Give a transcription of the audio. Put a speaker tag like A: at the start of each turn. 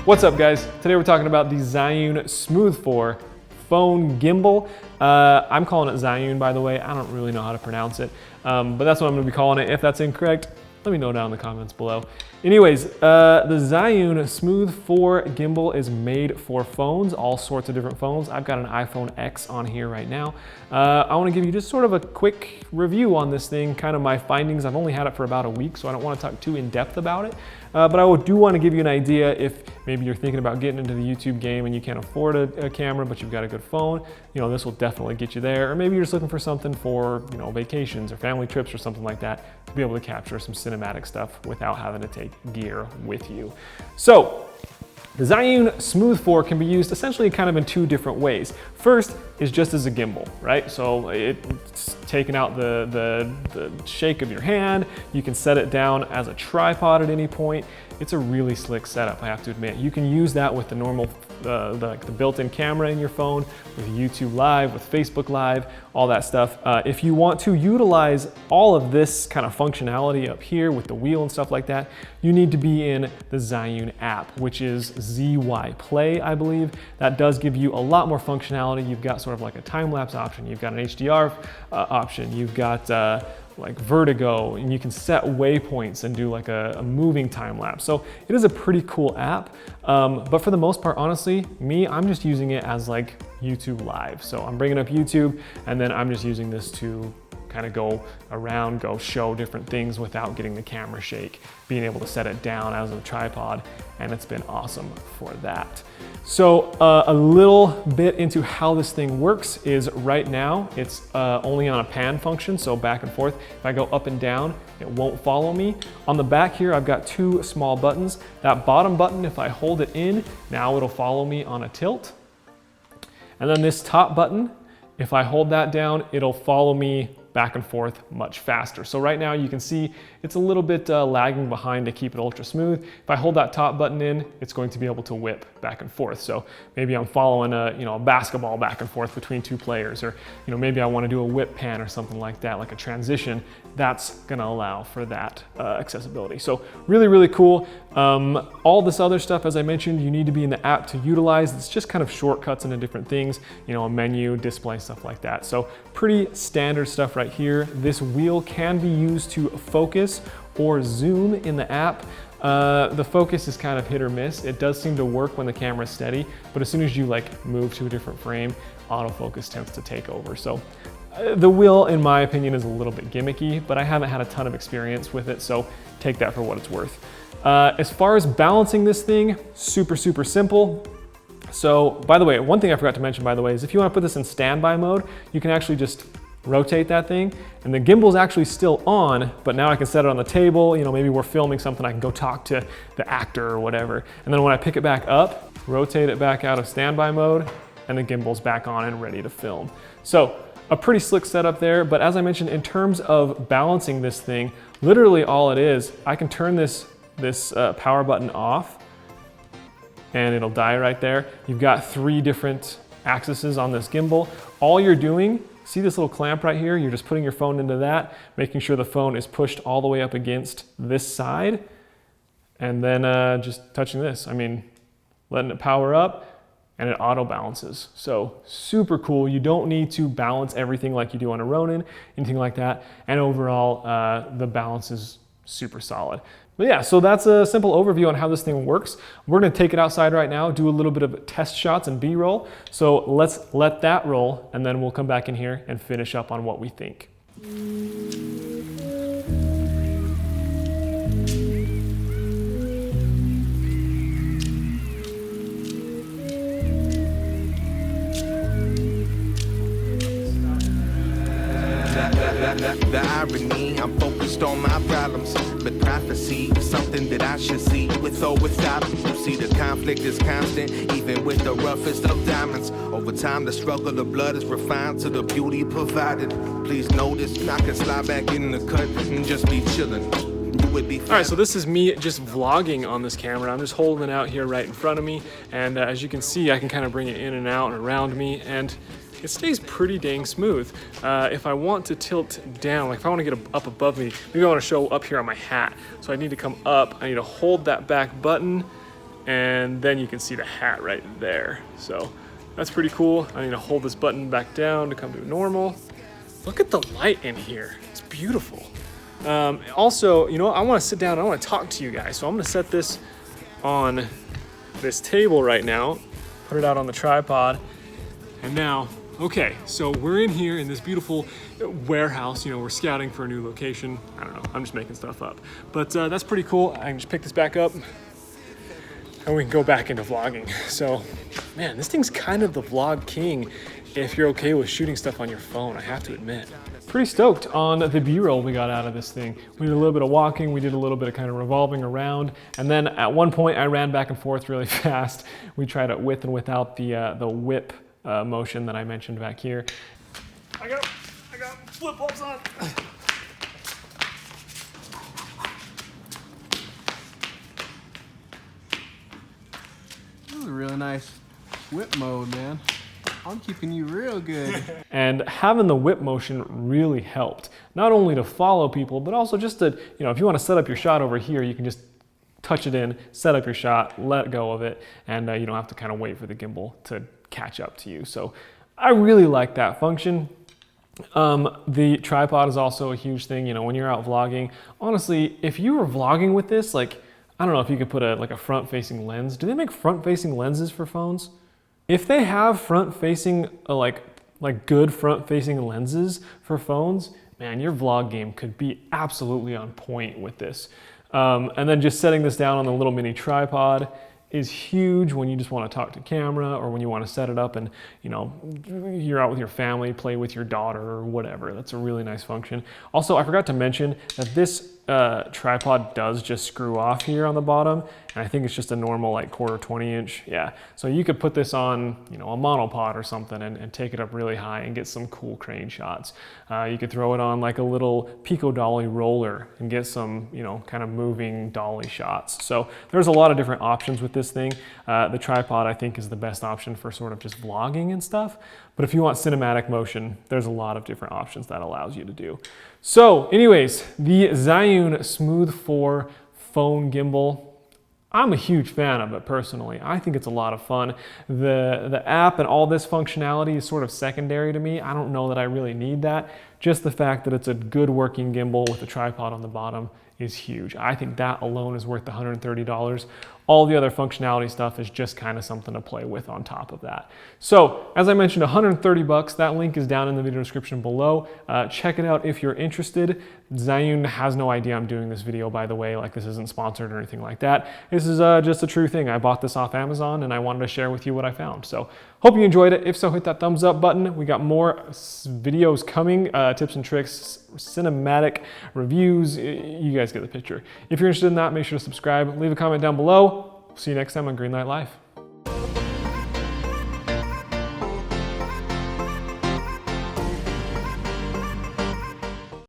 A: What's up, guys? Today we're talking about the Zhiyun Smooth 4 phone gimbal. I'm calling it Zhiyun, by the way. I don't really know how to pronounce it, but that's what I'm gonna be calling it. If that's incorrect, let me know down in the comments below. Anyways, the Zhiyun Smooth 4 gimbal is made for phones, all sorts of different phones. I've got an iPhone X on here right now. I wanna give you just sort of a quick review on this thing, kind of my findings. I've only had it for about a week, so I don't wanna talk too in depth about it. But I do want to give you an idea if maybe you're thinking about getting into the YouTube game and you can't afford a camera, but you've got a good phone. You know, this will definitely get you there. Or maybe you're just looking for something for, you know, vacations or family trips or something like that to be able to capture some cinematic stuff without having to take gear with you. So, the Zhiyun Smooth 4 can be used essentially kind of in two different ways. First is just as a gimbal, right? So it's taking out the shake of your hand. You can set it down as a tripod at any point. It's a really slick setup, I have to admit. You can use that with the normal, the built-in camera in your phone, with YouTube Live, with Facebook Live, all that stuff. If you want to utilize all of this kind of functionality up here with the wheel and stuff like that, you need to be in the Zhiyun app, which is ZY Play, I believe. That does give you a lot more functionality. You've got sort of like a time-lapse option. You've got an HDR option. You've got like vertigo, and you can set waypoints and do like a moving time lapse. So it is a pretty cool app, but for the most part, honestly, I'm just using it as like YouTube Live. So I'm bringing up YouTube, and then I'm just using this to kind of go around, go show different things without getting the camera shake, being able to set it down as a tripod, and it's been awesome for that. So a little bit into how this thing works is right now, it's only on a pan function, so back and forth. If I go up and down, it won't follow me. On the back here, I've got two small buttons. That bottom button, if I hold it in, now it'll follow me on a tilt. And then this top button, if I hold that down, it'll follow me back and forth much faster. So right now you can see it's a little bit lagging behind to keep it ultra smooth. If I hold that top button in, it's going to be able to whip back and forth. So maybe I'm following a basketball back and forth between two players, or maybe I want to do a whip pan or something like that, like a transition. That's going to allow for that accessibility. So really, really cool. All this other stuff, as I mentioned, you need to be in the app to utilize. It's just kind of shortcuts into different things, a menu, display, stuff like that. So pretty standard stuff right here. This wheel can be used to focus or zoom in the app. The focus is kind of hit or miss. It does seem to work when the camera is steady, but as soon as you move to a different frame, autofocus tends to take over. So the wheel, in my opinion, is a little bit gimmicky, but I haven't had a ton of experience with it, so take that for what it's worth. As far as balancing this thing, super, super simple. So, by the way, one thing I forgot to mention, by the way, is if you want to put this in standby mode, you can actually just rotate that thing, and the gimbal's actually still on, but now I can set it on the table. Maybe we're filming something, I can go talk to the actor or whatever. And then when I pick it back up, rotate it back out of standby mode, and the gimbal's back on and ready to film. So, a pretty slick setup there, but as I mentioned, in terms of balancing this thing, literally all it is, I can turn this power button off, and it'll die right there. You've got 3 different axes on this gimbal. All you're doing, see this little clamp right here? You're just putting your phone into that, making sure the phone is pushed all the way up against this side, and then just touching this. Letting it power up, and it auto balances. So super cool. You don't need to balance everything like you do on a Ronin, anything like that. And overall, the balance is super solid. But yeah, so that's a simple overview on how this thing works. We're gonna take it outside right now, do a little bit of test shots and B-roll. So let's let that roll, and then we'll come back in here and finish up on what we think.
B: The irony, I'm focused on my problems, but prophecy is something that I should see with or without them. You see the conflict is constant, even with the roughest of diamonds. Over time, the struggle of blood is refined to the beauty provided. Please notice, I can slide back in the cut and just be chilling. All
A: right, so this is me just vlogging on this camera. I'm just holding it out here right in front of me, and as you can see, I can kind of bring it in and out and around me, and it stays pretty dang smooth. If I want to tilt down, like if I want to get up above me, maybe I want to show up here on my hat. So I need to come up, I need to hold that back button, and then you can see the hat right there. So that's pretty cool. I need to hold this button back down to come to normal. Look at the light in here. It's beautiful. Also, you know, I want to sit down and I want to talk to you guys. So I'm going to set this on this table right now, put it out on the tripod. And now, okay, so we're in here in this beautiful warehouse. You know, we're scouting for a new location. I don't know, I'm just making stuff up. But that's pretty cool. I can just pick this back up and we can go back into vlogging. So, man, this thing's kind of the vlog king if you're okay with shooting stuff on your phone, I have to admit. Pretty stoked on the B-roll we got out of this thing. We did a little bit of walking, we did a little bit of kind of revolving around, and then at one point I ran back and forth really fast. We tried it with and without the whip motion that I mentioned back here. I got flip-flops on.
C: This is a really nice whip mode, man. I'm keeping you real good.
A: And having the whip motion really helped. Not only to follow people, but also just to, you know, if you want to set up your shot over here, you can just touch it in, set up your shot, let go of it, and you don't have to kind of wait for the gimbal to catch up to you. So I really like that function. The tripod is also a huge thing, you know, when you're out vlogging. Honestly, if you were vlogging with this, like, I don't know if you could put a front-facing lens. Do they make front-facing lenses for phones? If they have front-facing, like good front-facing lenses for phones, man, your vlog game could be absolutely on point with this. And then just setting this down on the little mini tripod is huge when you just want to talk to camera or when you want to set it up and, you know, you're out with your family, play with your daughter or whatever. That's a really nice function. Also, I forgot to mention that this tripod does just screw off here on the bottom, and I think it's just a normal like 1/4 20-inch. Yeah, so you could put this on, you know, a monopod or something and take it up really high and get some cool crane shots. You could throw it on like a little Pico dolly roller and get some, you know, kind of moving dolly shots. So there's a lot of different options with this thing. The tripod I think is the best option for sort of just vlogging and stuff. But if you want cinematic motion, there's a lot of different options that allows you to do. So anyways, the Zhiyun Smooth 4 phone gimbal, I'm a huge fan of it personally. I think it's a lot of fun. The app and all this functionality is sort of secondary to me. I don't know that I really need that. Just the fact that it's a good working gimbal with a tripod on the bottom is huge. I think that alone is worth the $130. All the other functionality stuff is just kind of something to play with on top of that. So, as I mentioned, 130 bucks. That link is down in the video description below. Check it out if you're interested. Zhiyun has no idea I'm doing this video, by the way. Like, this isn't sponsored or anything like that. This is just a true thing. I bought this off Amazon and I wanted to share with you what I found. So, hope you enjoyed it. If so, hit that thumbs up button. We got more videos coming, tips and tricks, cinematic reviews. You guys get the picture. If you're interested in that, make sure to subscribe. Leave a comment down below. See you next time on Greenlight Life.